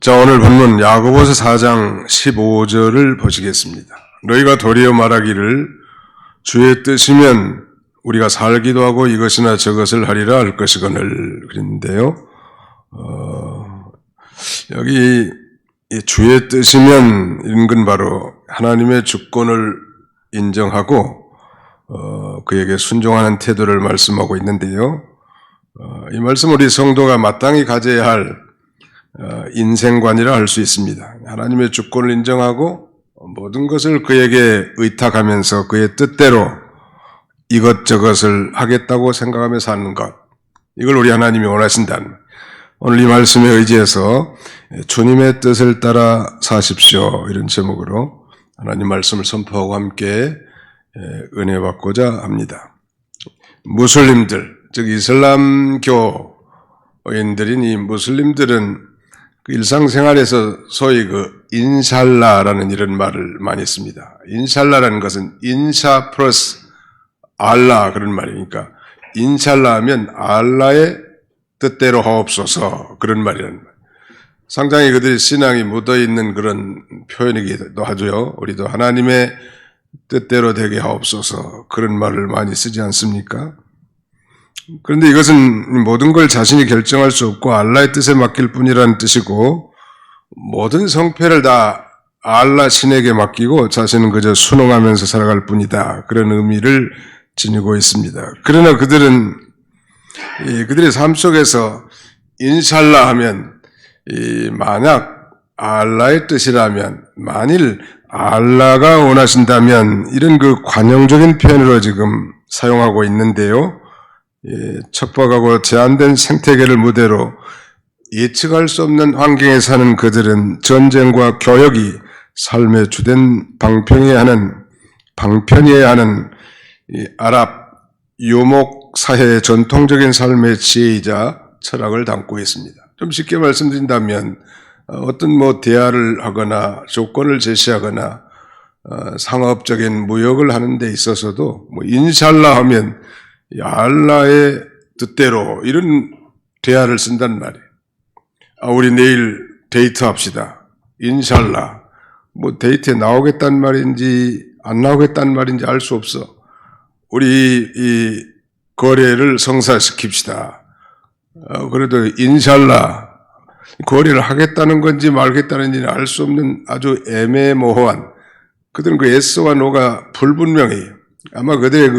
자, 오늘 본문 야고보서 4장 15절을 보시겠습니다. 너희가 도리어 말하기를 주의 뜻이면 우리가 살기도 하고 이것이나 저것을 하리라 할 것이거늘 그랬는데요. 여기 주의 뜻이면 이런 건 바로 하나님의 주권을 인정하고 그에게 순종하는 태도를 말씀하고 있는데요. 이 말씀 우리 성도가 마땅히 가져야 할 인생관이라 할 수 있습니다. 하나님의 주권을 인정하고 모든 것을 그에게 의탁하면서 그의 뜻대로 이것저것을 하겠다고 생각하며 사는 것, 이걸 우리 하나님이 원하신다는, 오늘 이 말씀에 의지해서 주님의 뜻을 따라 사십시오, 이런 제목으로 하나님 말씀을 선포하고 함께 은혜 받고자 합니다. 무슬림들, 즉 이슬람교인들인 이 무슬림들은 그 일상생활에서 소위 인샬라라는 이런 말을 많이 씁니다. 인샬라라는 것은 인샤 플러스 알라, 그런 말이니까 인샬라 하면 알라의 뜻대로 하옵소서, 그런 말이라는 말. 상당히 그들의 신앙이 묻어있는 그런 표현이기도 하죠. 우리도 하나님의 뜻대로 되게 하옵소서, 그런 말을 많이 쓰지 않습니까? 그런데 이것은 모든 걸 자신이 결정할 수 없고 알라의 뜻에 맡길 뿐이라는 뜻이고, 모든 성패를 다 알라 신에게 맡기고 자신은 그저 순응하면서 살아갈 뿐이다, 그런 의미를 지니고 있습니다. 그러나 그들은 그들의 삶 속에서 인샬라 하면 만약 알라의 뜻이라면, 만일 알라가 원하신다면, 이런 관용적인 표현으로 지금 사용하고 있는데요. 척박하고 제한된 생태계를 무대로 예측할 수 없는 환경에 사는 그들은 전쟁과 교역이 삶의 주된 방편이어야 하는 이 아랍 유목 사회의 전통적인 삶의 지혜이자 철학을 담고 있습니다. 좀 쉽게 말씀드린다면 어떤 대화를 하거나 조건을 제시하거나 상업적인 무역을 하는 데 있어서도 인샬라 하면 알라의 뜻대로 이런 대화를 쓴단 말이에요. 우리 내일 데이트합시다. 인샬라. 데이트에 나오겠다는 말인지 안 나오겠다는 말인지 알 수 없어. 우리 이 거래를 성사시킵시다. 그래도 인샬라, 거래를 하겠다는 건지 말겠다는지는 알 수 없는 아주 애매모호한, 그들은 S와 No가 불분명해요. 아마 그들의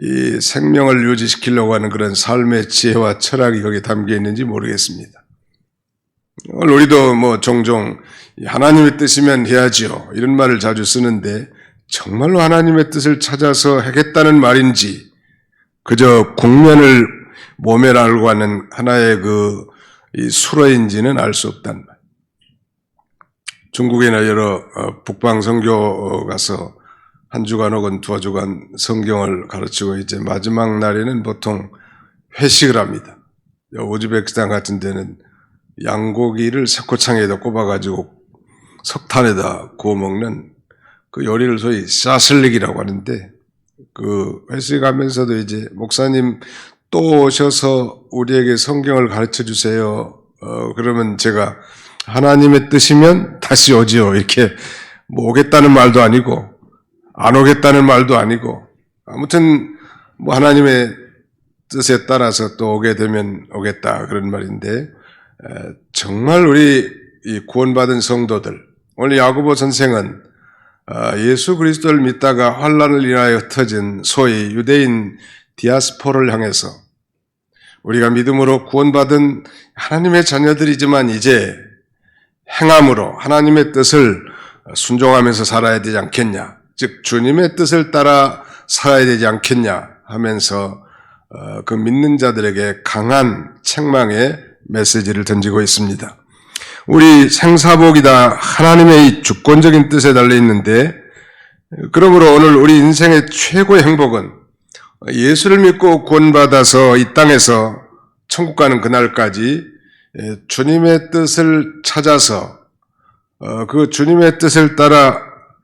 이 생명을 유지시키려고 하는 그런 삶의 지혜와 철학이 거기에 담겨 있는지 모르겠습니다. 오늘 우리도 종종 하나님의 뜻이면 해야지요, 이런 말을 자주 쓰는데, 정말로 하나님의 뜻을 찾아서 하겠다는 말인지 그저 국면을 모면하려고 하는 하나의 이 수로인지는 알 수 없단 말. 중국에나 여러 북방 선교 가서 한 주간 혹은 두 주간 성경을 가르치고 이제 마지막 날에는 보통 회식을 합니다. 우즈베키스탄 같은 데는 양고기를 새코창에다 꼽아가지고 석탄에다 구워 먹는 그 요리를 소위 샤슬릭이라고 하는데, 회식하면서도 이제 목사님 또 오셔서 우리에게 성경을 가르쳐 주세요. 그러면 제가 하나님의 뜻이면 다시 오지요, 이렇게 오겠다는 말도 아니고 안 오겠다는 말도 아니고, 아무튼 하나님의 뜻에 따라서 또 오게 되면 오겠다, 그런 말인데, 정말 우리 이 구원받은 성도들, 오늘 야고보 선생은 예수 그리스도를 믿다가 환난을 인하여 터진 소위 유대인 디아스포를 향해서 우리가 믿음으로 구원받은 하나님의 자녀들이지만 이제 행함으로 하나님의 뜻을 순종하면서 살아야 되지 않겠냐, 즉 주님의 뜻을 따라 살아야 되지 않겠냐 하면서 그 믿는 자들에게 강한 책망의 메시지를 던지고 있습니다. 우리 생사복이 다 하나님의 주권적인 뜻에 달려있는데, 그러므로 오늘 우리 인생의 최고의 행복은 예수를 믿고 구원받아서 이 땅에서 천국 가는 그날까지 주님의 뜻을 찾아서 그 주님의 뜻을 따라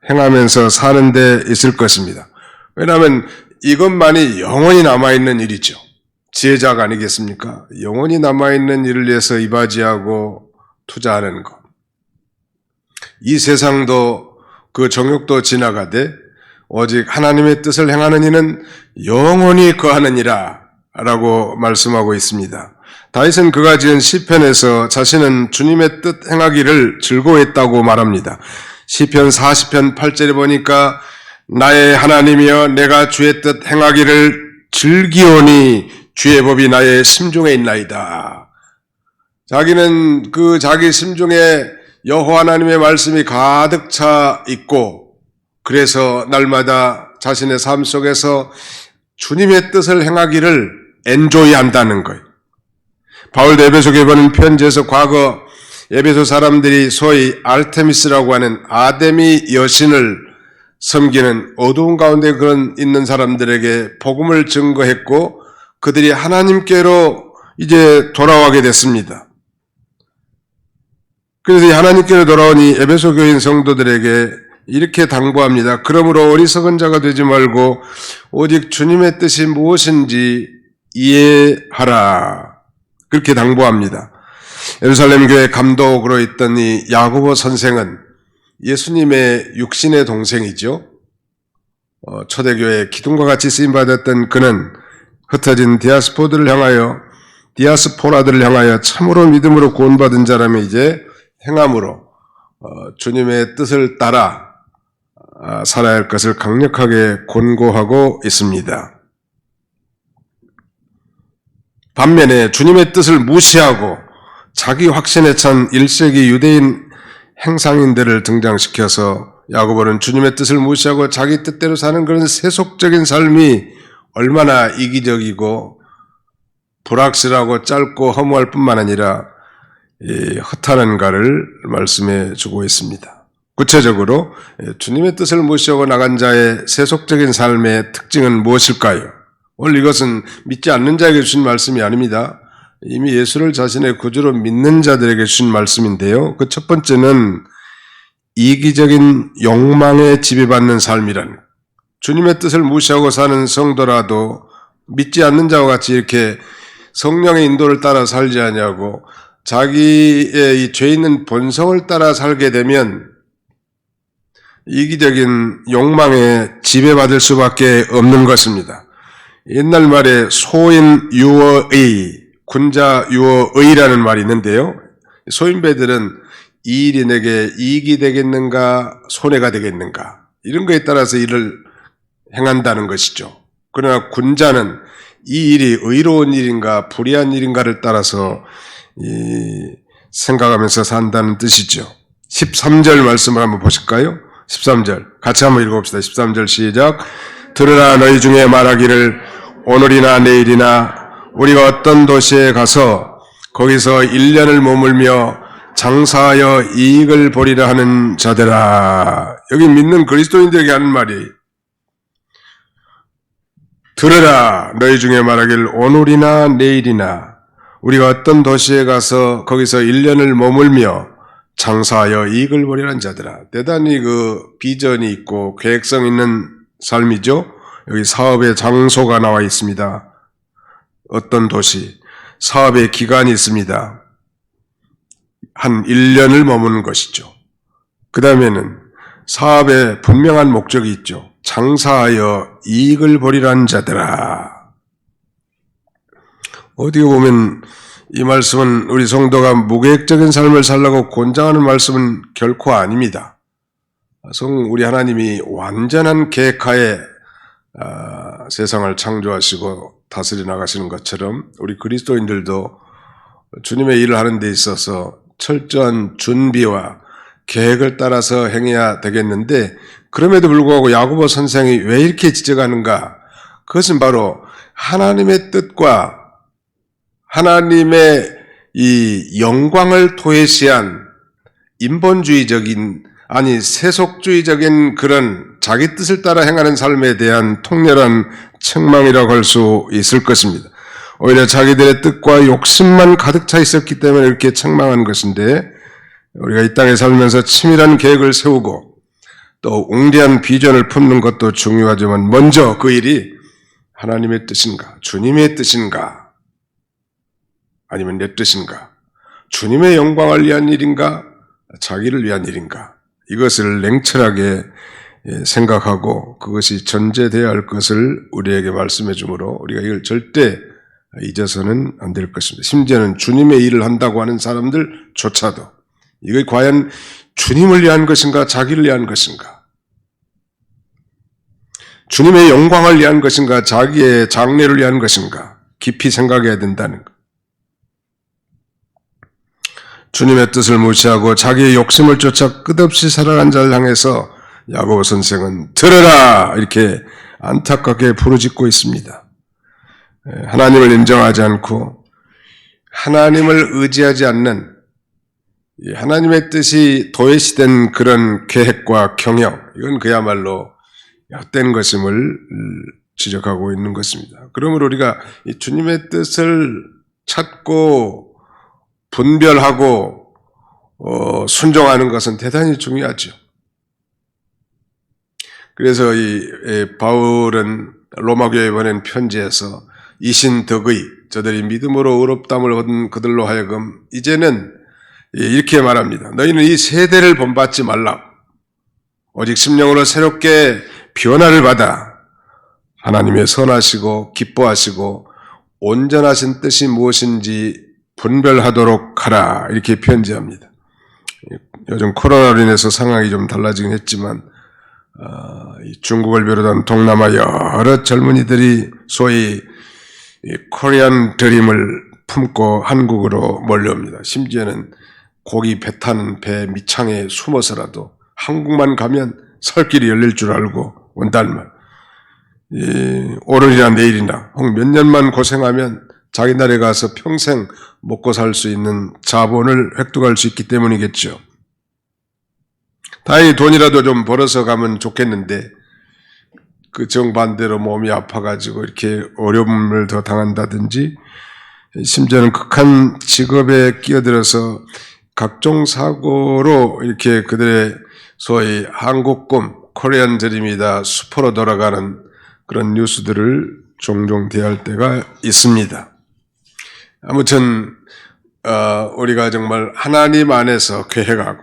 행하면서 사는 데 있을 것입니다. 왜냐하면 이것만이 영원히 남아있는 일이죠. 지혜자가 아니겠습니까? 영원히 남아있는 일을 위해서 이바지하고 투자하는 것. 이 세상도 그 정욕도 지나가되 오직 하나님의 뜻을 행하는 이는 영원히 거하느니라 라고 말씀하고 있습니다. 다윗은 그가 지은 시편에서 자신은 주님의 뜻 행하기를 즐거워했다고 말합니다. 시편 40편 8절에 보니까 나의 하나님이여 내가 주의 뜻 행하기를 즐기오니 주의 법이 나의 심중에 있나이다. 자기는 그 자기 심중에 여호와 하나님의 말씀이 가득 차 있고 그래서 날마다 자신의 삶 속에서 주님의 뜻을 행하기를 엔조이한다는 거예요. 바울도 에베소 교회는 편지에서 과거 에베소 사람들이 소위 알테미스라고 하는 아데미 여신을 섬기는 어두운 가운데 그런 있는 사람들에게 복음을 증거했고 그들이 하나님께로 이제 돌아오게 됐습니다. 그래서 이 하나님께로 돌아온 이 에베소 교인 성도들에게 이렇게 당부합니다. 그러므로 어리석은 자가 되지 말고 오직 주님의 뜻이 무엇인지 이해하라. 그렇게 당부합니다. 예루살렘 교회 감독으로 있던 이 야고보 선생은 예수님의 육신의 동생이죠. 초대교회 기둥과 같이 쓰임받았던 그는 흩어진 디아스포라들을 향하여 참으로 믿음으로 구원받은 자라며 이제 행함으로 주님의 뜻을 따라 살아야 할 것을 강력하게 권고하고 있습니다. 반면에 주님의 뜻을 무시하고 자기 확신에 찬 1세기 유대인 행상인들을 등장시켜서 야고보는 주님의 뜻을 무시하고 자기 뜻대로 사는 그런 세속적인 삶이 얼마나 이기적이고 불확실하고 짧고 허무할 뿐만 아니라 허탄한가를 말씀해 주고 있습니다. 구체적으로 주님의 뜻을 무시하고 나간 자의 세속적인 삶의 특징은 무엇일까요? 오늘 이것은 믿지 않는 자에게 주신 말씀이 아닙니다. 이미 예수를 자신의 구주로 믿는 자들에게 주신 말씀인데요. 그 첫 번째는 이기적인 욕망에 지배받는 삶이라는, 주님의 뜻을 무시하고 사는 성도라도 믿지 않는 자와 같이 이렇게 성령의 인도를 따라 살지 않냐고 자기의 이 죄 있는 본성을 따라 살게 되면 이기적인 욕망에 지배받을 수밖에 없는 것입니다. 옛날 말에 소인 유어의, 군자 유어의라는 말이 있는데요. 소인배들은 이 일이 내게 이익이 되겠는가 손해가 되겠는가 이런 거에 따라서 일을 행한다는 것이죠. 그러나 군자는 이 일이 의로운 일인가 불의한 일인가를 따라서 생각하면서 산다는 뜻이죠. 13절 말씀을 한번 보실까요? 13절 같이 한번 읽어봅시다. 13절 시작. 들으라 너희 중에 말하기를 오늘이나 내일이나 우리가 어떤 도시에 가서 거기서 1년을 머물며 장사하여 이익을 보리라 하는 자들아. 여기 믿는 그리스도인들에게 하는 말이 들으라 너희 중에 말하기를 오늘이나 내일이나 우리가 어떤 도시에 가서 거기서 1년을 머물며 장사하여 이익을 보리라는 자들아. 대단히 그 비전이 있고 계획성 있는 삶이죠. 여기 사업의 장소가 나와 있습니다. 어떤 도시, 사업의 기간이 있습니다. 한 1년을 머무는 것이죠. 그 다음에는 사업에 분명한 목적이 있죠. 장사하여 이익을 보리라는 자들아. 어디에 보면 이 말씀은 우리 성도가 무계획적인 삶을 살라고 권장하는 말씀은 결코 아닙니다. 우리 하나님이 완전한 계획하에 세상을 창조하시고 다스려 나가시는 것처럼 우리 그리스도인들도 주님의 일을 하는 데 있어서 철저한 준비와 계획을 따라서 행해야 되겠는데 그럼에도 불구하고 야고보 선생이 왜 이렇게 지적하는가? 그것은 바로 하나님의 뜻과 하나님의 이 영광을 도외시한 인본주의적인 세속주의적인 그런 자기 뜻을 따라 행하는 삶에 대한 통렬한 책망이라고 할 수 있을 것입니다. 오히려 자기들의 뜻과 욕심만 가득 차 있었기 때문에 이렇게 책망한 것인데 우리가 이 땅에 살면서 치밀한 계획을 세우고 또 웅대한 비전을 품는 것도 중요하지만 먼저 그 일이 하나님의 뜻인가, 주님의 뜻인가, 아니면 내 뜻인가, 주님의 영광을 위한 일인가, 자기를 위한 일인가, 이것을 냉철하게 생각하고 그것이 전제되어야 할 것을 우리에게 말씀해 주므로 우리가 이걸 절대 잊어서는 안 될 것입니다. 심지어는 주님의 일을 한다고 하는 사람들조차도 이게 과연 주님을 위한 것인가, 자기를 위한 것인가, 주님의 영광을 위한 것인가, 자기의 장래를 위한 것인가 깊이 생각해야 된다는 것. 주님의 뜻을 무시하고 자기의 욕심을 쫓아 끝없이 살아간 자를 향해서 야고보 선생은 들어라 이렇게 안타깝게 부르짖고 있습니다. 하나님을 인정하지 않고 하나님을 의지하지 않는 하나님의 뜻이 도외시된 그런 계획과 경영, 이건 그야말로 헛된 것임을 지적하고 있는 것입니다. 그러므로 우리가 이 주님의 뜻을 찾고 분별하고 순종하는 것은 대단히 중요하죠. 그래서 이 바울은 로마교회에 보낸 편지에서 이신덕의 저들이 믿음으로 의롭다함을 얻은 그들로 하여금 이제는 이렇게 말합니다. 너희는 이 세대를 본받지 말라. 오직 심령으로 새롭게 변화를 받아 하나님의 선하시고 기뻐하시고 온전하신 뜻이 무엇인지 분별하도록 하라. 이렇게 편지합니다. 요즘 코로나로 인해서 상황이 좀 달라지긴 했지만 중국을 비롯한 동남아 여러 젊은이들이 소위 코리안 드림을 품고 한국으로 몰려옵니다. 심지어는 고기 배 타는 배 밑창에 숨어서라도 한국만 가면 살 길이 열릴 줄 알고 온다는 말. 오늘이나 내일이나 혹 몇 년만 고생하면 자기 나라에 가서 평생 먹고 살 수 있는 자본을 획득할 수 있기 때문이겠죠. 다행히 돈이라도 좀 벌어서 가면 좋겠는데 그 정반대로 몸이 아파가지고 이렇게 어려움을 더 당한다든지 심지어는 극한 직업에 끼어들어서 각종 사고로 이렇게 그들의 소위 한국 꿈, 코리안 드림이다 수포로 돌아가는 그런 뉴스들을 종종 대할 때가 있습니다. 아무튼 우리가 정말 하나님 안에서 계획하고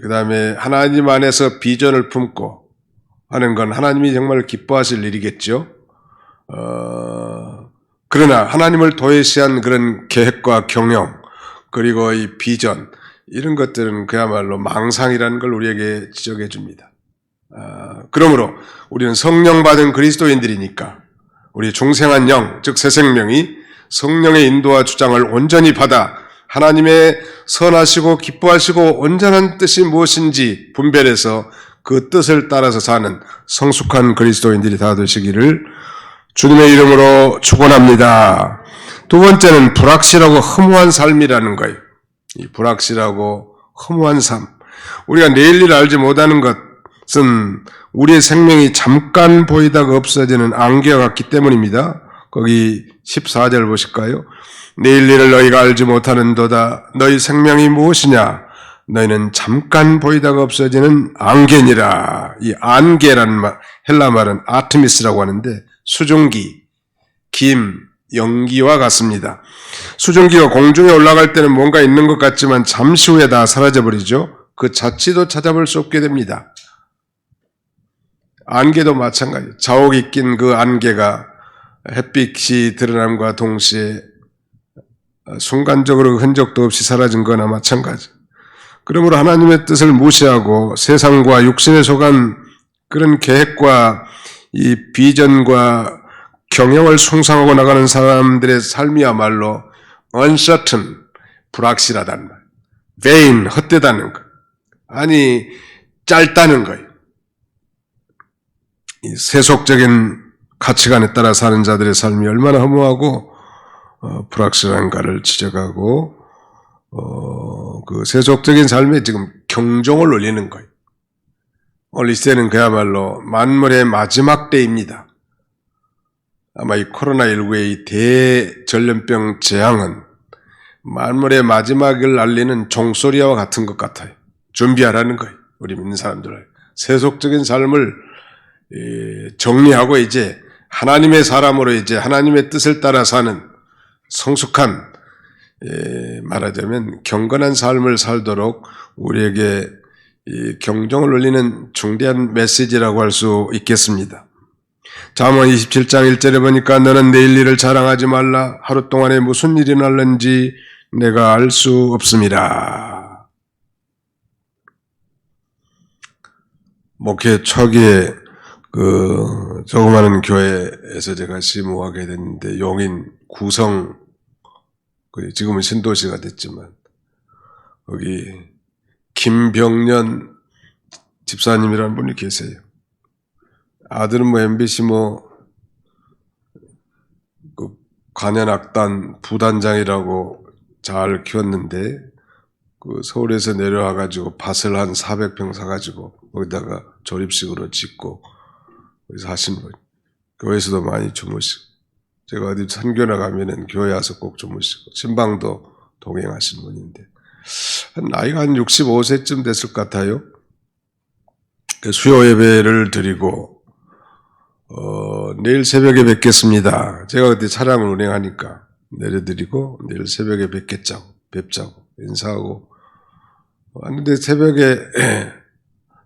그 다음에 하나님 안에서 비전을 품고 하는 건 하나님이 정말 기뻐하실 일이겠죠. 그러나 하나님을 도외시한 그런 계획과 경영 그리고 이 비전 이런 것들은 그야말로 망상이라는 걸 우리에게 지적해 줍니다. 그러므로 우리는 성령 받은 그리스도인들이니까 우리 중생한 영, 즉 새 생명이 성령의 인도와 주장을 온전히 받아 하나님의 선하시고 기뻐하시고 온전한 뜻이 무엇인지 분별해서 그 뜻을 따라서 사는 성숙한 그리스도인들이 다 되시기를 주님의 이름으로 축원합니다. 두 번째는 불확실하고 허무한 삶이라는 거예요. 이 불확실하고 허무한 삶. 우리가 내일 일을 알지 못하는 것은 우리의 생명이 잠깐 보이다가 없어지는 안개와 같기 때문입니다. 거기 14절 보실까요? 내일 일을 너희가 알지 못하는도다. 너희 생명이 무엇이냐? 너희는 잠깐 보이다가 없어지는 안개니라. 이 안개라는 말, 헬라 말은 아르테미스라고 하는데 수증기, 김, 연기와 같습니다. 수증기가 공중에 올라갈 때는 뭔가 있는 것 같지만 잠시 후에 다 사라져버리죠. 그 자취도 찾아볼 수 없게 됩니다. 안개도 마찬가지. 자옥이 낀 그 안개가 햇빛이 드러남과 동시에 순간적으로 흔적도 없이 사라진 거나 마찬가지. 그러므로 하나님의 뜻을 무시하고 세상과 육신에 속한 그런 계획과 이 비전과 경영을 숭상하고 나가는 사람들의 삶이야말로 uncertain, 불확실하다는 말. vain, 헛되다는 것. 아니, 짧다는 거예요. 이 세속적인 가치관에 따라 사는 자들의 삶이 얼마나 허무하고 불확실한가를 지적하고 그 세속적인 삶에 지금 경종을 울리는 거예요. 오늘 이 시대는 그야말로 만물의 마지막 때입니다. 아마 이 코로나19의 이 대전염병 재앙은 만물의 마지막을 알리는 종소리와 같은 것 같아요. 준비하라는 거예요. 우리 믿는 사람들을. 세속적인 삶을 정리하고 이제 하나님의 사람으로 이제 하나님의 뜻을 따라 사는 성숙한 말하자면 경건한 삶을 살도록 우리에게 이 경종을 울리는 중대한 메시지라고 할 수 있겠습니다. 잠언 27장 1절에 보니까 너는 내일 일을 자랑하지 말라. 하루 동안에 무슨 일이 날는지 내가 알 수 없음이라. 목회 초기에 그 조그마한 교회에서 제가 심우하게 됐는데 용인 구성 지금은 신도시가 됐지만 거기 김병년 집사님이라는 분이 계세요. 아들은 뭐 MBC 그 관현악단 부단장이라고 잘 키웠는데 그 서울에서 내려와 가지고 밭을 한 400평 사가지고 거기다가 조립식으로 짓고 거기서 하신 분. 교회에서도 많이 주무시고 제가 어디 선교나 가면은 교회 와서 꼭 주무시고 신방도 동행하신 분인데 나이가 한 65세쯤 됐을 것 같아요. 수요 예배를 드리고 내일 새벽에 뵙겠습니다. 제가 그때 차량을 운행하니까 내려드리고 내일 새벽에 뵙자고 인사하고 왔는데 새벽에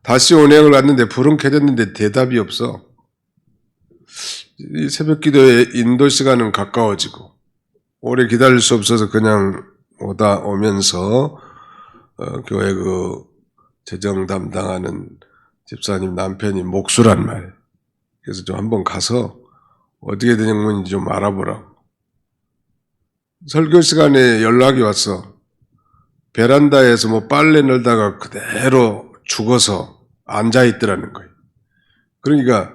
다시 운행을 왔는데 불은 켜졌는데 대답이 없어. 이 새벽 기도의 인도 시간은 가까워지고 오래 기다릴 수 없어서 그냥 오면서 교회 그 재정 담당하는 집사님 남편이 목수란 말이에요. 그래서 좀 한번 가서 어떻게 된 건지 좀 알아보라고. 설교 시간에 연락이 왔어. 베란다에서 뭐 빨래 널다가 그대로 죽어서 앉아있더라는 거예요. 그러니까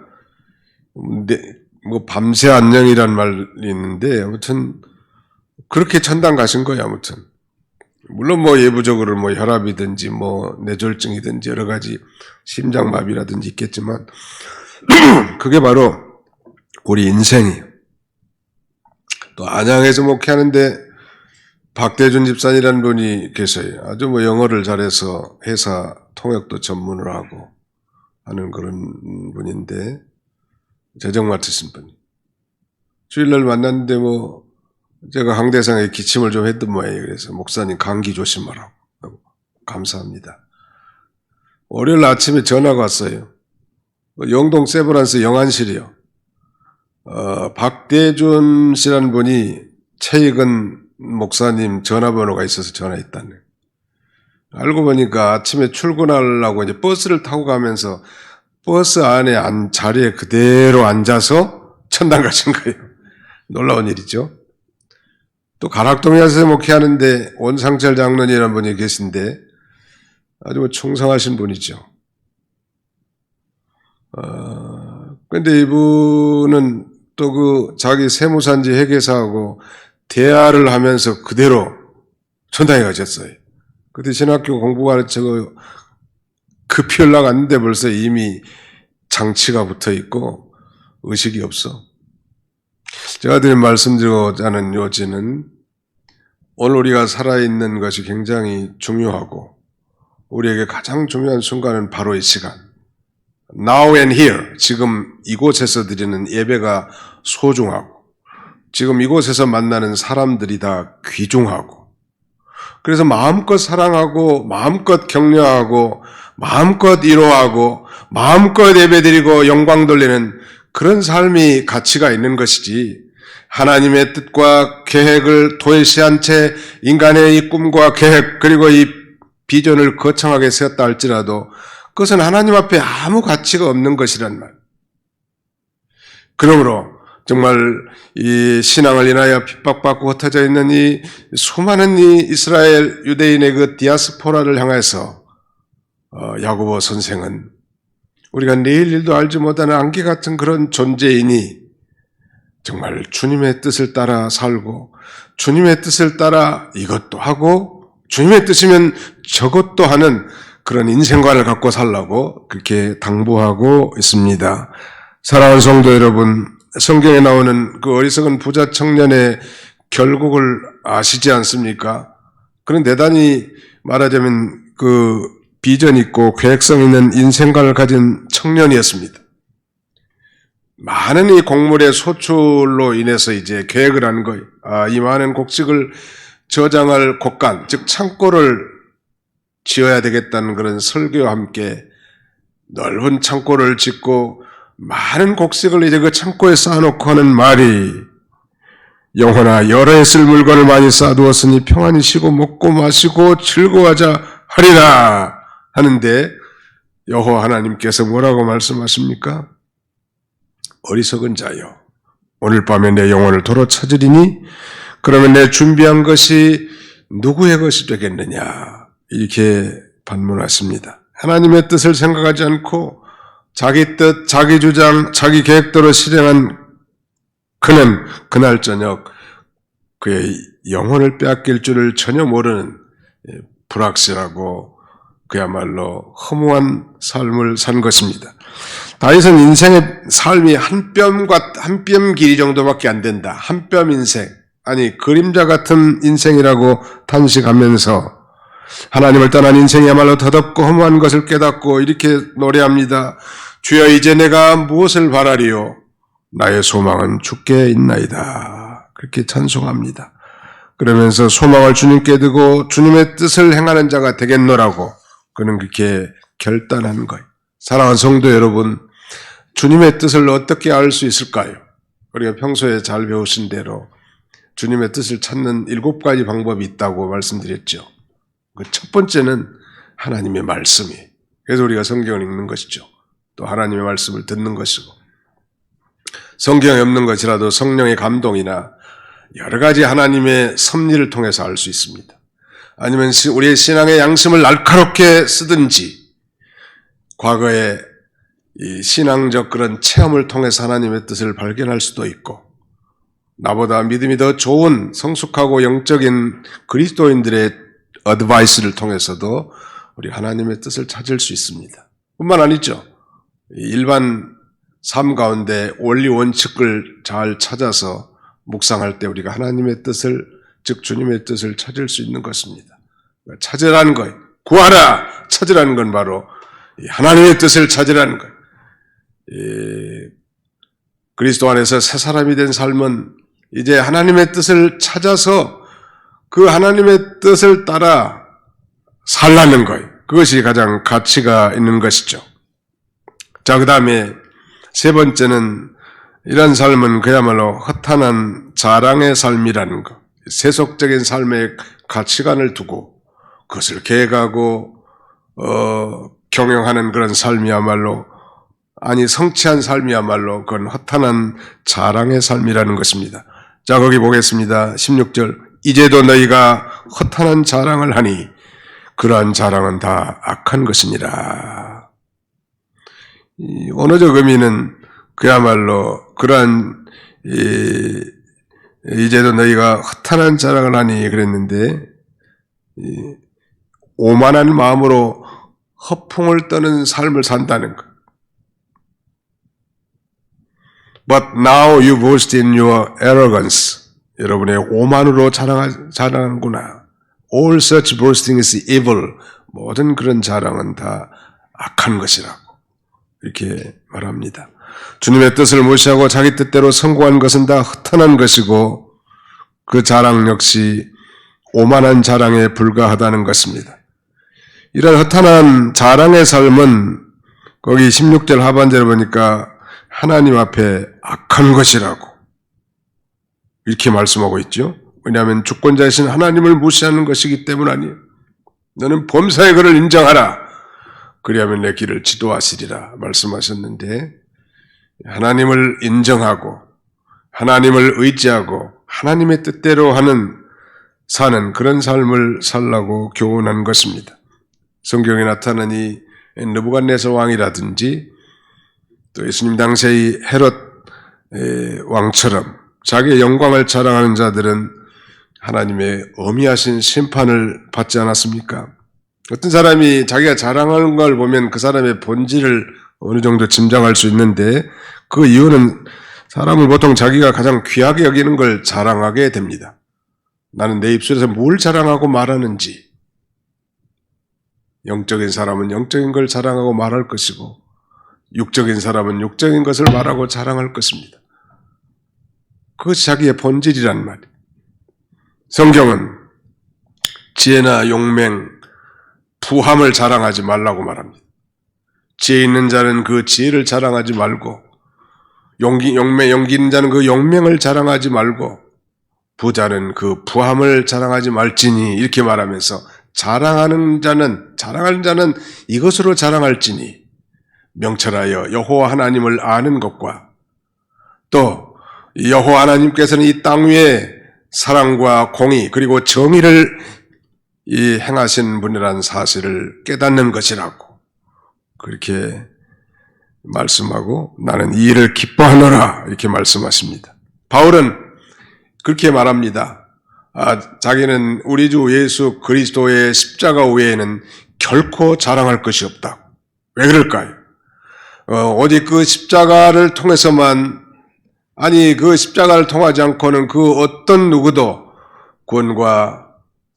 뭐 밤새 안녕이란 말이 있는데 아무튼 그렇게 천당 가신 거예요. 아무튼 물론 뭐 예부적으로 뭐 혈압이든지 뭐 뇌졸중이든지 여러 가지 심장마비라든지 있겠지만 그게 바로 우리 인생이에요. 또 안양에서 목회하는데 박대준 집사님이라는 분이 계세요. 아주 뭐 영어를 잘해서 회사 통역도 전문으로 하고 하는 그런 분인데 재정 맡으신 분이. 주일날 만났는데 뭐 제가 항대상에 기침을 좀 했던 모양이에요. 그래서 목사님 감기 조심하라고. 감사합니다. 월요일 아침에 전화가 왔어요. 영동 세브란스 영안실이요. 박대준 씨라는 분이 최익은 목사님 전화번호가 있어서 전화했다네. 알고 보니까 아침에 출근하려고 이제 버스를 타고 가면서 버스 안에 자리에 그대로 앉아서 천당 가신 거예요. 놀라운 일이죠. 또 가락동에 와서 목회하는데 원상철 장로님이라는 분이 계신데 아주 뭐 충성하신 분이죠. 근데 이분은 또 그 자기 세무산지 회계사하고 대화를 하면서 그대로 천당에 가셨어요. 그때 신학교 공부 가르치고 급히 연락왔는데 벌써 이미 장치가 붙어 있고 의식이 없어. 제가 드린 말씀드리고자 하는 요지는 오늘 우리가 살아있는 것이 굉장히 중요하고 우리에게 가장 중요한 순간은 바로 이 시간. Now and here. 지금 이곳에서 드리는 예배가 소중하고 지금 이곳에서 만나는 사람들이 다 귀중하고 그래서 마음껏 사랑하고 마음껏 격려하고 마음껏 위로하고 마음껏 예배드리고 영광 돌리는 그런 삶이 가치가 있는 것이지 하나님의 뜻과 계획을 도외시한 채 인간의 이 꿈과 계획 그리고 이 비전을 거창하게 세웠다 할지라도 그것은 하나님 앞에 아무 가치가 없는 것이란 말. 그러므로 정말 이 신앙을 인하여 핍박받고 흩어져 있는 이 수많은 이 이스라엘 유대인의 그 디아스포라를 향해서 야고보 선생은 우리가 내일 일도 알지 못하는 안개 같은 그런 존재이니 정말 주님의 뜻을 따라 살고 주님의 뜻을 따라 이것도 하고 주님의 뜻이면 저것도 하는 그런 인생관을 갖고 살라고 그렇게 당부하고 있습니다. 사랑하는 성도 여러분, 성경에 나오는 그 어리석은 부자 청년의 결국을 아시지 않습니까? 그런 대단히 말하자면 그 비전 있고 계획성 있는 인생관을 가진 청년이었습니다. 많은 이 곡물의 소출로 인해서 이제 계획을 한 거예요. 이 많은 곡식을 저장할 곳간, 즉 창고를 지어야 되겠다는 그런 설교와 함께 넓은 창고를 짓고 많은 곡식을 이제 그 창고에 쌓아놓고 하는 말이 영혼아 여러 해 쓸 물건을 많이 쌓아두었으니 평안히 쉬고 먹고 마시고 즐거워하자 하리라 하는데 여호와 하나님께서 뭐라고 말씀하십니까? 어리석은 자여 오늘 밤에 내 영혼을 도로 찾으리니 그러면 내 준비한 것이 누구의 것이 되겠느냐 이렇게 반문하십니다. 하나님의 뜻을 생각하지 않고 자기 뜻, 자기 주장, 자기 계획대로 실행한 그는 그날 저녁 그의 영혼을 빼앗길 줄을 전혀 모르는 불확실하고 그야말로 허무한 삶을 산 것입니다. 다윗은 인생의 삶이 한 뼘 길이 정도밖에 안 된다. 한 뼘 인생, 아니 그림자 같은 인생이라고 탄식하면서 하나님을 떠난 인생이야말로 더덥고 허무한 것을 깨닫고 이렇게 노래합니다. 주여 이제 내가 무엇을 바라리요? 나의 소망은 주께 있나이다. 그렇게 찬송합니다. 그러면서 소망을 주님께 두고 주님의 뜻을 행하는 자가 되겠노라고 그는 그렇게 결단한 거예요. 사랑하는 성도 여러분, 주님의 뜻을 어떻게 알 수 있을까요? 우리가 평소에 잘 배우신 대로 주님의 뜻을 찾는 7가지 방법이 있다고 말씀드렸죠. 그 첫 번째는 하나님의 말씀이. 그래서 우리가 성경을 읽는 것이죠. 또 하나님의 말씀을 듣는 것이고 성경에 없는 것이라도 성령의 감동이나 여러 가지 하나님의 섭리를 통해서 알 수 있습니다. 아니면 우리의 신앙의 양심을 날카롭게 쓰든지 과거의 이 신앙적 그런 체험을 통해서 하나님의 뜻을 발견할 수도 있고 나보다 믿음이 더 좋은 성숙하고 영적인 그리스도인들의 어드바이스를 통해서도 우리 하나님의 뜻을 찾을 수 있습니다. 뿐만 아니죠. 일반 삶 가운데 원리 원칙을 잘 찾아서 묵상할 때 우리가 하나님의 뜻을 즉 주님의 뜻을 찾을 수 있는 것입니다. 찾으라는 것, 구하라 찾으라는 건 바로 하나님의 뜻을 찾으라는 것. 그리스도 안에서 새 사람이 된 삶은 이제 하나님의 뜻을 찾아서 그 하나님의 뜻을 따라 살라는 거예요. 그것이 가장 가치가 있는 것이죠. 자, 그 다음에 세 번째는 이런 삶은 그야말로 허탄한 자랑의 삶이라는 것. 세속적인 삶의 가치관을 두고 그것을 계획하고 경영하는 그런 삶이야말로 아니 성취한 삶이야말로 그건 허탄한 자랑의 삶이라는 것입니다. 자, 거기 보겠습니다. 16절 이제도 너희가 허탄한 자랑을 하니 그러한 자랑은 다 악한 것이니라. 이 언어적 의미는 그야말로 그러한 이제도 너희가 허탄한 자랑을 하니 그랬는데 오만한 마음으로 허풍을 떠는 삶을 산다는 것. But now you boast in your arrogance. 여러분의 오만으로 자랑하는구나. All such boasting is evil. 모든 그런 자랑은 다 악한 것이라고 이렇게 말합니다. 주님의 뜻을 무시하고 자기 뜻대로 성공한 것은 다 허탄한 것이고 그 자랑 역시 오만한 자랑에 불과하다는 것입니다. 이런 허탄한 자랑의 삶은 거기 16절 하반절에 보니까 하나님 앞에 악한 것이라고 이렇게 말씀하고 있죠. 왜냐하면 주권자이신 하나님을 무시하는 것이기 때문 아니에요. 너는 범사의 그를 인정하라. 그리하면 내 길을 지도하시리라 말씀하셨는데 하나님을 인정하고 하나님을 의지하고 하나님의 뜻대로 사는 그런 삶을 살라고 교훈한 것입니다. 성경에 나타난 이 느부갓네살 왕이라든지 또 예수님 당시의 헤롯 왕처럼 자기의 영광을 자랑하는 자들은 하나님의 엄미하신 심판을 받지 않았습니까? 어떤 사람이 자기가 자랑하는 걸 보면 그 사람의 본질을 어느 정도 짐작할 수 있는데 그 이유는 사람은 보통 자기가 가장 귀하게 여기는 걸 자랑하게 됩니다. 나는 내 입술에서 뭘 자랑하고 말하는지 영적인 사람은 영적인 걸 자랑하고 말할 것이고 육적인 사람은 육적인 것을 말하고 자랑할 것입니다. 그것이 자기의 본질이란 말이에요. 성경은 지혜나 용맹, 부함을 자랑하지 말라고 말합니다. 지혜 있는 자는 그 지혜를 자랑하지 말고, 용기 있는 자는 그 용맹을 자랑하지 말고, 부자는 그 부함을 자랑하지 말지니, 이렇게 말하면서 자랑하는 자는 이것으로 자랑할지니, 명철하여 여호와 하나님을 아는 것과, 또 여호와 하나님께서는 이 땅 위에 사랑과 공의 그리고 정의를 행하신 분이라는 사실을 깨닫는 것이라고 그렇게 말씀하고, 나는 이 일을 기뻐하노라 이렇게 말씀하십니다. 바울은 그렇게 말합니다. 자기는 우리 주 예수 그리스도의 십자가 외에는 결코 자랑할 것이 없다. 왜 그럴까요? 오직 그 십자가를 통해서만, 그 십자가를 통하지 않고는 그 어떤 누구도 구원과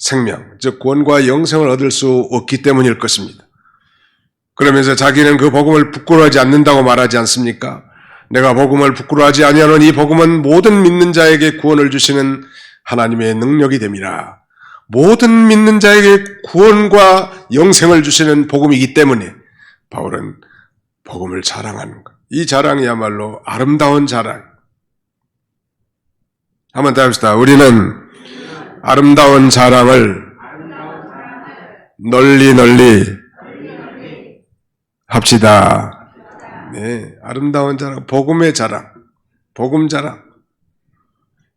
생명, 즉 구원과 영생을 얻을 수 없기 때문일 것입니다. 그러면서 자기는 그 복음을 부끄러워하지 않는다고 말하지 않습니까? 내가 복음을 부끄러워하지 아니하노니 이 복음은 모든 믿는 자에게 구원을 주시는 하나님의 능력이 됨이라. 모든 믿는 자에게 구원과 영생을 주시는 복음이기 때문에 바울은 복음을 자랑하는 것. 이 자랑이야말로 아름다운 자랑. 한번 더 합시다. 우리는 아름다운 자랑을 널리 합시다. 네, 아름다운 자랑, 복음의 자랑, 복음 자랑,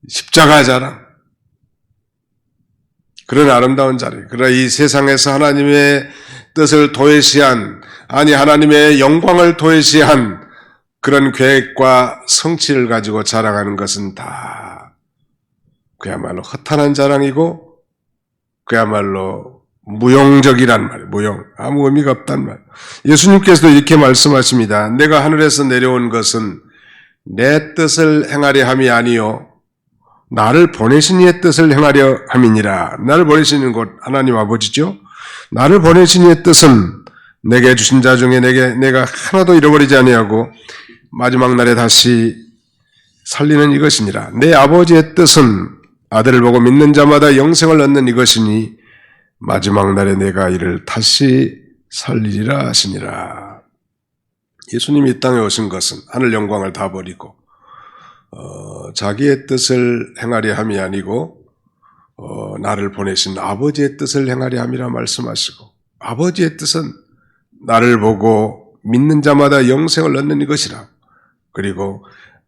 십자가 자랑, 그런 아름다운 자리. 그러나 이 세상에서 하나님의 뜻을 도외시한, 하나님의 영광을 도외시한 그런 계획과 성취를 가지고 자랑하는 것은 다 그야말로 허탄한 자랑이고, 그야말로 무용적이란 말이에요. 무용. 아무 의미가 없단 말이에요. 예수님께서도 이렇게 말씀하십니다. 내가 하늘에서 내려온 것은 내 뜻을 행하려 함이 아니요 나를 보내신 이의 뜻을 행하려 함이니라. 나를 보내시는 곧 하나님 아버지죠. 나를 보내신 이의 뜻은 내게 주신 자 중에 내가 하나도 잃어버리지 아니하고 마지막 날에 다시 살리는 이것이니라. 내 아버지의 뜻은 아들을 보고 믿는 자마다 영생을 얻는 이것이니 마지막 날에 내가 이를 다시 살리리라 하시니라. 예수님이 이 땅에 오신 것은 하늘 영광을 다 버리고 자기의 뜻을 행하려 함이 아니고 나를 보내신 아버지의 뜻을 행하려 함이라 말씀하시고, 아버지의 뜻은 나를 보고 믿는 자마다 영생을 얻는 이것이라. 그리고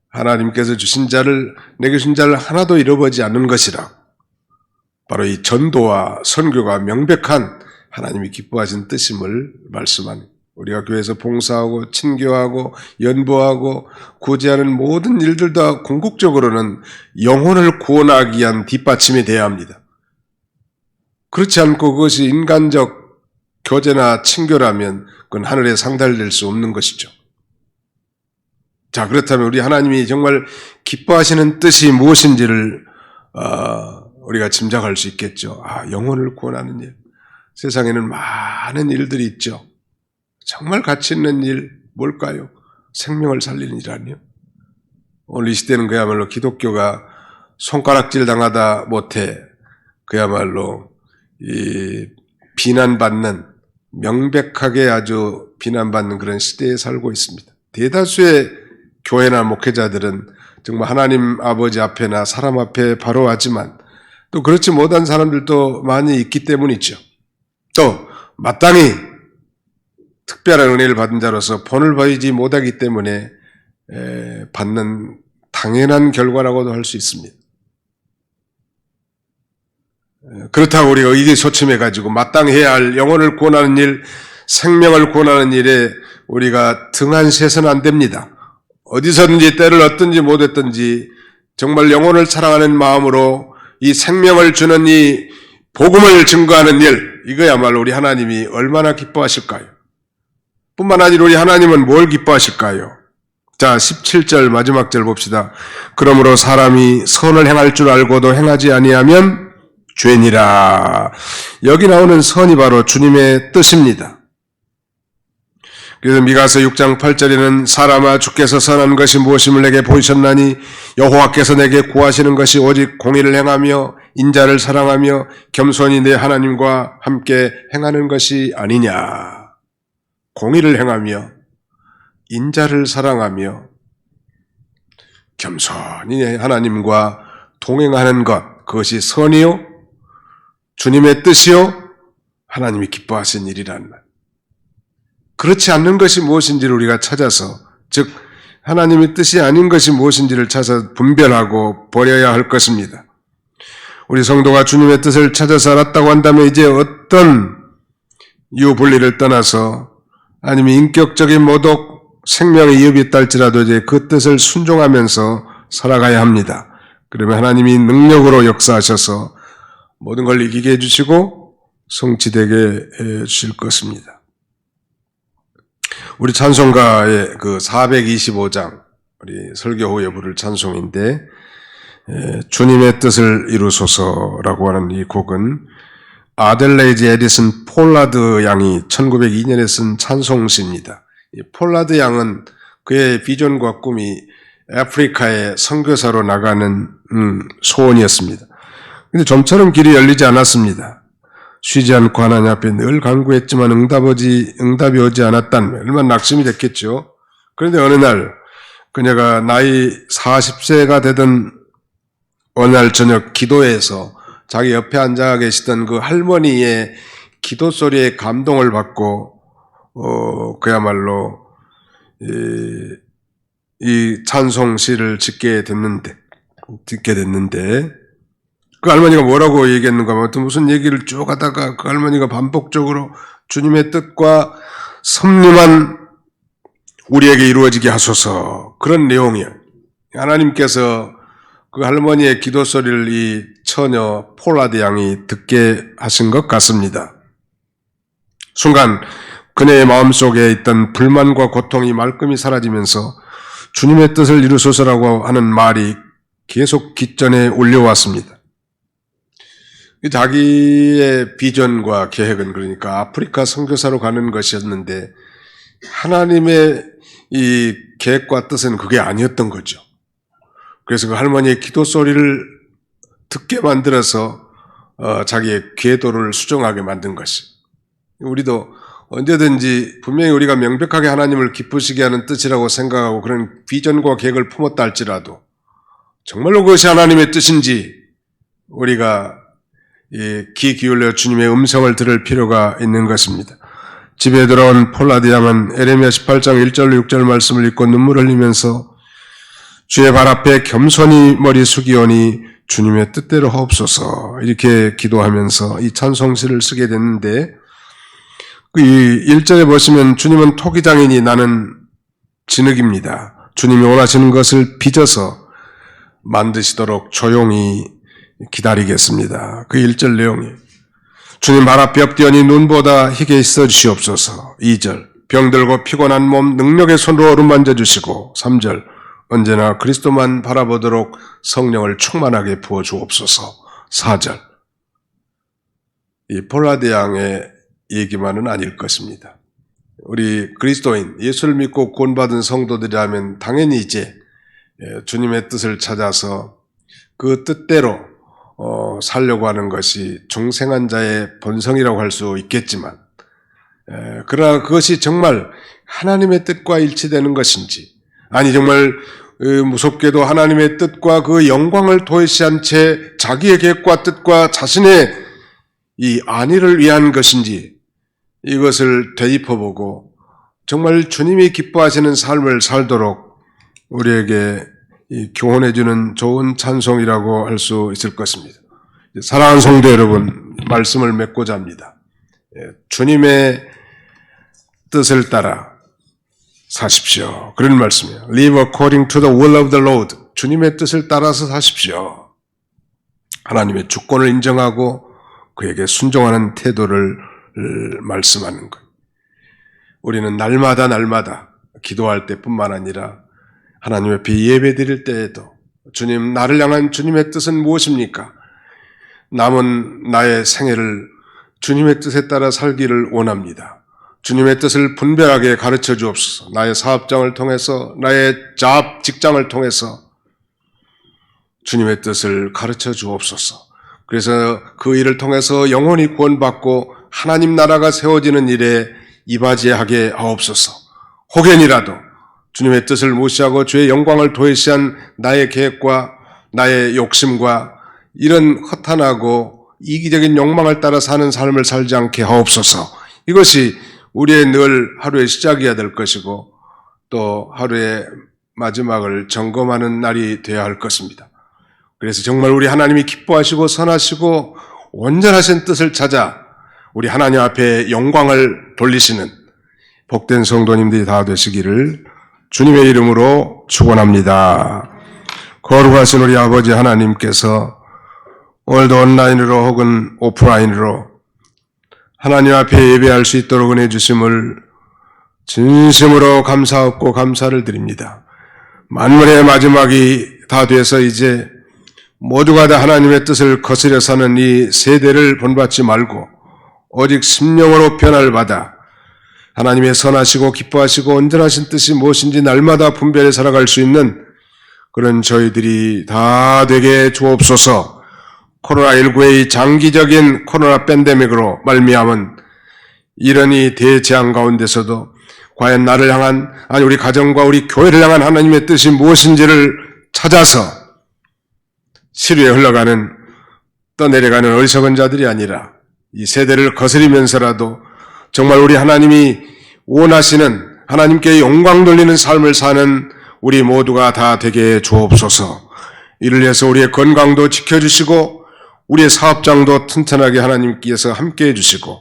하나님께서 주신 자를, 내게 주신 자를 하나도 잃어버리지 않는 것이라. 바로 이 전도와 선교가 명백한 하나님이 기뻐하신 뜻임을 말씀하는, 우리가 교회에서 봉사하고 친교하고 연보하고 구제하는 모든 일들 다 궁극적으로는 영혼을 구원하기 위한 뒷받침이 되어야 합니다. 그렇지 않고 그것이 인간적 교제나 친교라면 그건 하늘에 상달될 수 없는 것이죠. 자, 그렇다면 우리 하나님이 정말 기뻐하시는 뜻이 무엇인지를 우리가 짐작할 수 있겠죠. 영혼을 구원하는 일. 세상에는 많은 일들이 있죠. 정말 가치 있는 일 뭘까요? 생명을 살리는 일 아니요? 오늘 이 시대는 그야말로 기독교가 손가락질 당하다 못해 그야말로 이 비난받는, 명백하게 아주 비난받는 그런 시대에 살고 있습니다. 대다수의 교회나 목회자들은 정말 하나님 아버지 앞에나 사람 앞에 바로 하지만 또 그렇지 못한 사람들도 많이 있기 때문이죠. 또 마땅히 특별한 은혜를 받은 자로서 본을 보이지 못하기 때문에 받는 당연한 결과라고도 할 수 있습니다. 그렇다고 우리가 의기소침해가지고 마땅히 해야 할 영혼을 구원하는 일, 생명을 구원하는 일에 우리가 등한시해서는 안 됩니다. 어디서든지 때를 얻든지 못했든지 정말 영혼을 사랑하는 마음으로 이 생명을 주는 이 복음을 증거하는 일, 이거야말로 우리 하나님이 얼마나 기뻐하실까요? 뿐만 아니라 우리 하나님은 뭘 기뻐하실까요? 자, 17절 마지막 절 봅시다. 그러므로 사람이 선을 행할 줄 알고도 행하지 아니하면 죄니라. 여기 나오는 선이 바로 주님의 뜻입니다. 그래서 미가서 6장 8절에는 사람아 주께서 선한 것이 무엇임을 내게 보이셨나니 여호와께서 내게 구하시는 것이 오직 공의를 행하며 인자를 사랑하며 겸손히 내 하나님과 함께 행하는 것이 아니냐. 공의를 행하며 인자를 사랑하며 겸손히 내 하나님과 동행하는 것, 그것이 선이요 주님의 뜻이요 하나님이 기뻐하신 일이란 말. 그렇지 않는 것이 무엇인지를 우리가 찾아서, 즉 하나님의 뜻이 아닌 것이 무엇인지를 찾아서 분별하고 버려야 할 것입니다. 우리 성도가 주님의 뜻을 찾아서 알았다고 한다면 이제 어떤 유불리를 떠나서 아니면 인격적인 모독, 생명의 위협이 있다 할지라도 이제 그 뜻을 순종하면서 살아가야 합니다. 그러면 하나님이 능력으로 역사하셔서 모든 걸 이기게 해주시고 성취되게 해주실 것입니다. 우리 찬송가의 그 425장, 우리 설교 후에 부를 찬송인데, 주님의 뜻을 이루소서라고 하는 이 곡은 아델레이드 에디슨 폴라드 양이 1902년에 쓴 찬송시입니다. 폴라드 양은 그의 비전과 꿈이 아프리카에 선교사로 나가는 소원이었습니다. 그런데 좀처럼 길이 열리지 않았습니다. 쉬지 않고 하나님 앞에 늘 간구했지만 응답이 오지 않았다는, 얼마나 낙심이 됐겠죠. 그런데 어느 날 그녀가 나이 40세가 되던 어느 날 저녁 기도회에서 자기 옆에 앉아 계시던 그 할머니의 기도 소리에 감동을 받고 그야말로 이 찬송시를 듣게 됐는데 그 할머니가 뭐라고 얘기했는가 하면 무슨 얘기를 쭉 하다가 그 할머니가 반복적으로 주님의 뜻과 섭리만 우리에게 이루어지게 하소서, 그런 내용이에요. 하나님께서 그 할머니의 기도 소리를 이 처녀 폴라드 양이 듣게 하신 것 같습니다. 순간 그녀의 마음속에 있던 불만과 고통이 말끔히 사라지면서 주님의 뜻을 이루소서라고 하는 말이 계속 귓전에 울려왔습니다. 자기의 비전과 계획은 그러니까 아프리카 선교사로 가는 것이었는데 하나님의 이 계획과 뜻은 그게 아니었던 거죠. 그래서 그 할머니의 기도 소리를 듣게 만들어서 자기의 궤도를 수정하게 만든 것이. 우리도 언제든지 분명히 우리가 명백하게 하나님을 기쁘시게 하는 뜻이라고 생각하고 그런 비전과 계획을 품었다 할지라도 정말로 그것이 하나님의 뜻인지 우리가 귀 기울여 주님의 음성을 들을 필요가 있는 것입니다. 집에 들어온 폴라드 양은 에레미야 18장 1절 6절 말씀을 읽고 눈물을 흘리면서 주의 발 앞에 겸손히 머리 숙이오니 주님의 뜻대로 하옵소서 이렇게 기도하면서 이 찬송시를 쓰게 됐는데, 그 1절에 보시면 주님은 토기장이니 나는 진흙입니다. 주님이 원하시는 것을 빚어서 만드시도록 조용히 기다리겠습니다. 그 1절 내용이 주님 발 앞에 엎드리니 눈보다 희게 있어 주시옵소서. 2절 병들고 피곤한 몸 능력의 손으로 어루만져 주시고 3절 언제나 그리스도만 바라보도록 성령을 충만하게 부어 주옵소서. 4절 이 폴라드 양의 얘기만은 아닐 것입니다. 우리 그리스도인 예수를 믿고 구원받은 성도들이라면 당연히 이제 주님의 뜻을 찾아서 그 뜻대로 살려고 하는 것이 중생한 자의 본성이라고 할 수 있겠지만, 그러나 그것이 정말 하나님의 뜻과 일치되는 것인지, 아니 정말 무섭게도 하나님의 뜻과 그 영광을 도외시한 채 자기의 계획과 뜻과 자신의 이 안위를 위한 것인지 이것을 되짚어보고 정말 주님이 기뻐하시는 삶을 살도록 우리에게 교훈해주는 좋은 찬송이라고 할 수 있을 것입니다. 사랑하는 성도 여러분, 말씀을 맺고자 합니다. 주님의 뜻을 따라 사십시오. 그런 말씀이에요. Live according to the will of the Lord. 주님의 뜻을 따라서 사십시오. 하나님의 주권을 인정하고 그에게 순종하는 태도를 말씀하는 것. 우리는 날마다 기도할 때뿐만 아니라 하나님 앞에 예배 드릴 때에도 주님, 나를 향한 주님의 뜻은 무엇입니까? 남은 나의 생애를 주님의 뜻에 따라 살기를 원합니다. 주님의 뜻을 분별하게 가르쳐 주옵소서. 나의 사업장을 통해서, 나의 직장을 통해서 주님의 뜻을 가르쳐 주옵소서. 그래서 그 일을 통해서 영혼이 구원받고 하나님 나라가 세워지는 일에 이바지하게 하옵소서. 혹연이라도 주님의 뜻을 무시하고 주의 영광을 도외시한 나의 계획과 나의 욕심과 이런 허탄하고 이기적인 욕망을 따라 사는 삶을 살지 않게 하옵소서. 이것이 우리의 늘 하루의 시작이어야 될 것이고 또 하루의 마지막을 점검하는 날이 되어야 할 것입니다. 그래서 정말 우리 하나님이 기뻐하시고 선하시고 온전하신 뜻을 찾아 우리 하나님 앞에 영광을 돌리시는 복된 성도님들이 다 되시기를 주님의 이름으로 축원합니다. 거룩하신 우리 아버지 하나님께서 오늘도 온라인으로 혹은 오프라인으로 하나님 앞에 예배할 수 있도록 은혜 주심을 진심으로 감사하고 감사를 드립니다. 만물의 마지막이 다 돼서 이제 모두가 다 하나님의 뜻을 거스려 사는 이 세대를 본받지 말고 오직 심령으로 변화를 받아 하나님의 선하시고 기뻐하시고 온전하신 뜻이 무엇인지 날마다 분별해 살아갈 수 있는 그런 저희들이 다 되게 주옵소서. 코로나19의 장기적인 코로나 팬데믹으로 말미암은 이런 이 대재앙 가운데서도 과연 나를 향한, 아니 우리 가정과 우리 교회를 향한 하나님의 뜻이 무엇인지를 찾아서 시류에 흘러가는 떠내려가는 어리석은 자들이 아니라 이 세대를 거스리면서라도 정말 우리 하나님이 원하시는 하나님께 영광 돌리는 삶을 사는 우리 모두가 다 되게 주옵소서. 이를 위해서 우리의 건강도 지켜주시고 우리의 사업장도 튼튼하게 하나님께서 함께해 주시고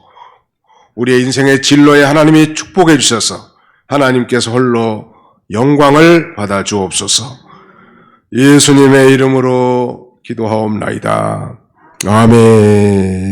우리의 인생의 진로에 하나님이 축복해 주셔서 하나님께서 홀로 영광을 받아 주옵소서. 예수님의 이름으로 기도하옵나이다. 아멘.